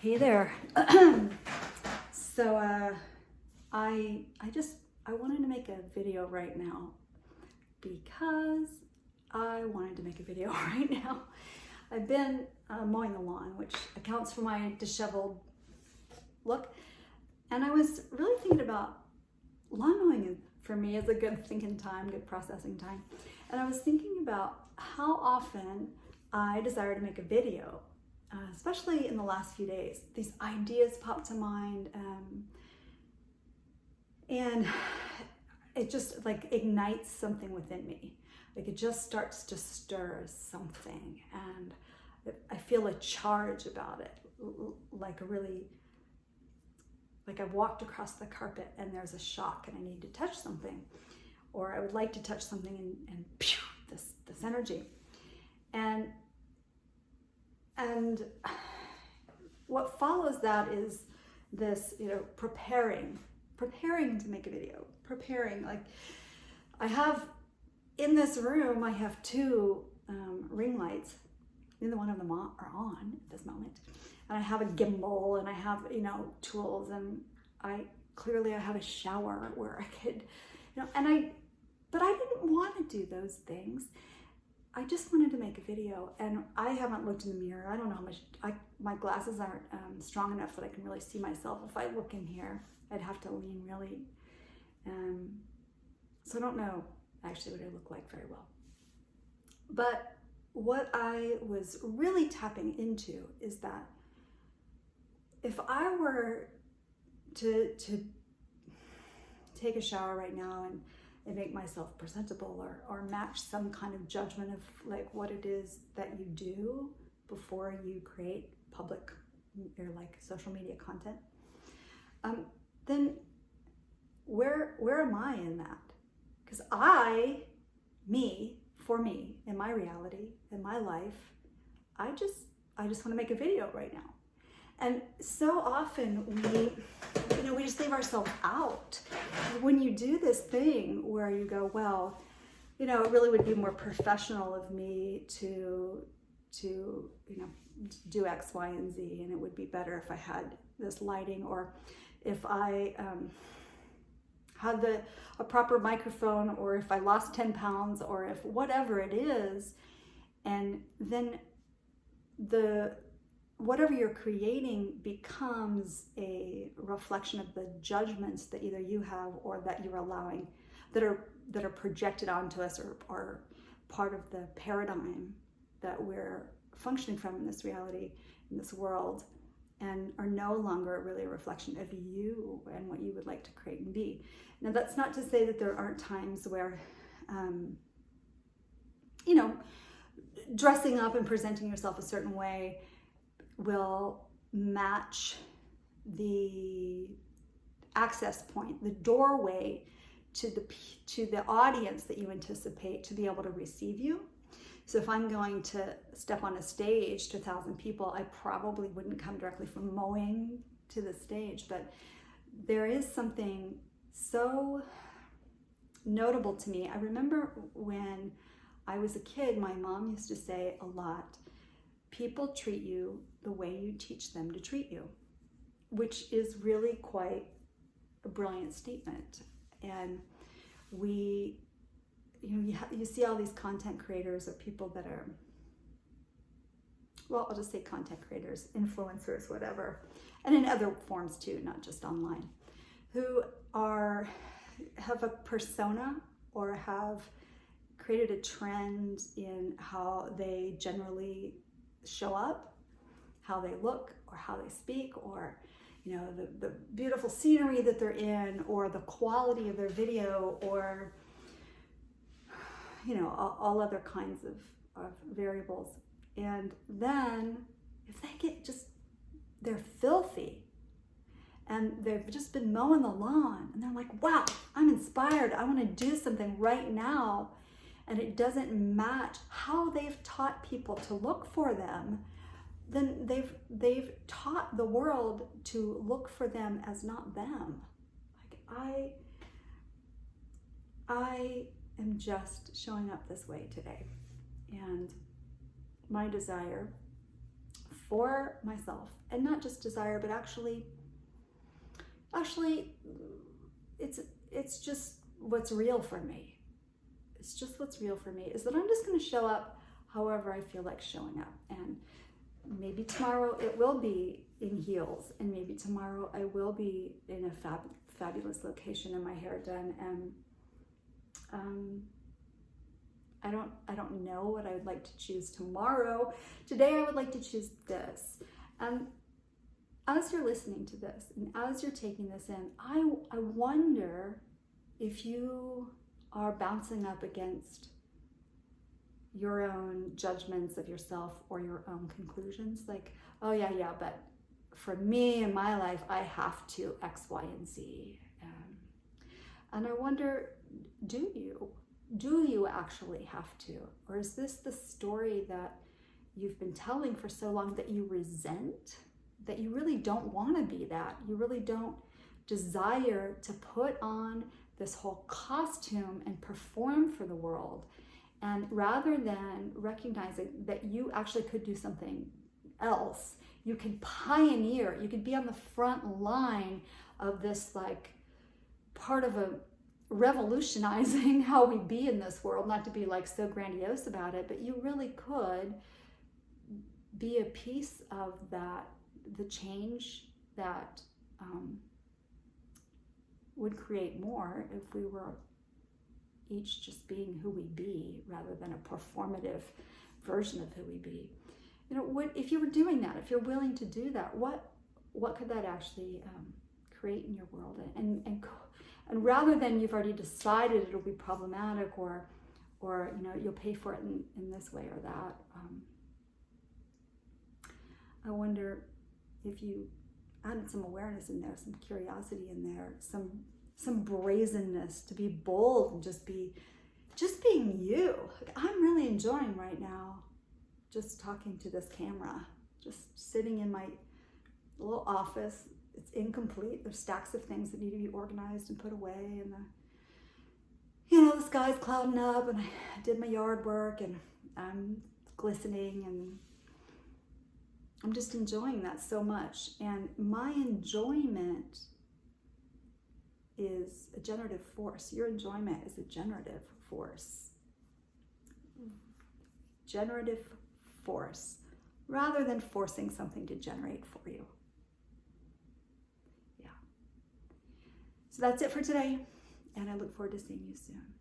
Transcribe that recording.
Hey there. So I wanted to make a video right now because I wanted to make a video right now. I've been mowing the lawn, which accounts for my disheveled look, and I was really thinking about lawn mowing. For me is a good thinking time, good processing time, and I was thinking about how often I desire to make a video. Especially in the last few days, these ideas pop to mind, and it just like ignites something within me. Like it just starts to stir something, and I feel a charge about it, like I've walked across the carpet and there's a shock and I need to touch something, or I would like to touch something and pew, this energy. And what follows that is this, preparing to make a video, like I have in this room, I have two ring lights. Neither one of them are on at this moment. And I have a gimbal and I have, tools, and I have a shower where I could, but I didn't want to do those things. I just wanted to make a video, and I haven't looked in the mirror. I don't know how much, my glasses aren't strong enough that I can really see myself. If I look in here, I'd have to lean really, so I don't know actually what I look like very well. But what I was really tapping into is that if I were to take a shower right now and make myself presentable or match some kind of judgment of like what it is that you do before you create public or like social media content, then where am I in that? Because for me, in my reality, in my life, I just want to make a video right now. And so often we just leave ourselves out. When you do this thing where you go, well, it really would be more professional of me to do X, Y, and Z, and it would be better if I had this lighting, or if I had a proper microphone, or if I lost 10 pounds, or if whatever it is, and then whatever you're creating becomes a reflection of the judgments that either you have or that you're allowing, that are projected onto us, or are part of the paradigm that we're functioning from in this reality, in this world, and are no longer really a reflection of you and what you would like to create and be. Now, that's not to say that there aren't times where, dressing up and presenting yourself a certain way will match the access point, the doorway to the audience that you anticipate to be able to receive you. So if I'm going to step on a stage to 1,000 people, I probably wouldn't come directly from mowing to the stage, but there is something so notable to me. I remember when I was a kid, my mom used to say a lot, people treat you the way you teach them to treat you, which is really quite a brilliant statement. And you see all these content creators, or people that are, well, I'll just say content creators, influencers, whatever, and in other forms too, not just online, who have a persona or have created a trend in how they generally show up, how they look, or how they speak, or the beautiful scenery that they're in, or the quality of their video, or all other kinds of variables. And then if they get they're filthy and they've just been mowing the lawn and they're like, wow, I'm inspired, I want to do something right now, and it doesn't match how they've taught people to look for them, then they've taught the world to look for them as not them. Like I am just showing up this way today, and my desire for myself, and not just desire, but actually it's just what's real for me. It's just what's real for me, is that I'm just going to show up however I feel like showing up. And maybe tomorrow it will be in heels, and maybe tomorrow I will be in a fabulous location and my hair done. And I don't know what I would like to choose tomorrow. Today I would like to choose this. And as you're listening to this and as you're taking this in, I wonder if you are bouncing up against your own judgments of yourself or your own conclusions. Like, oh yeah, but for me in my life, I have to X, Y, and Z. And I wonder, do you actually have to? Or is this the story that you've been telling for so long that you resent, that you really don't want to be that? You really don't desire to put on this whole costume and perform for the world. And rather than recognizing that you actually could do something else, you can pioneer, you could be on the front line of this, like, part of a revolutionizing how we be in this world, not to be like so grandiose about it, but you really could be a piece of that, the change that would create more if we were each just being who we be rather than a performative version of who we be. You know, what if you were doing that, if you're willing to do that, what could that actually create in your world? And rather than you've already decided it'll be problematic or you know, you'll pay for it in this way or that, I wonder if you added some awareness in there, some curiosity in there, some brazenness to be bold and just being you. Like, I'm really enjoying right now just talking to this camera, just sitting in my little office. It's incomplete. There's stacks of things that need to be organized and put away, and the sky's clouding up, and I did my yard work, and I'm glistening, and I'm just enjoying that so much. And my enjoyment is a generative force. Your enjoyment is a generative force. Generative force, rather than forcing something to generate for you. Yeah. So that's it for today, and I look forward to seeing you soon.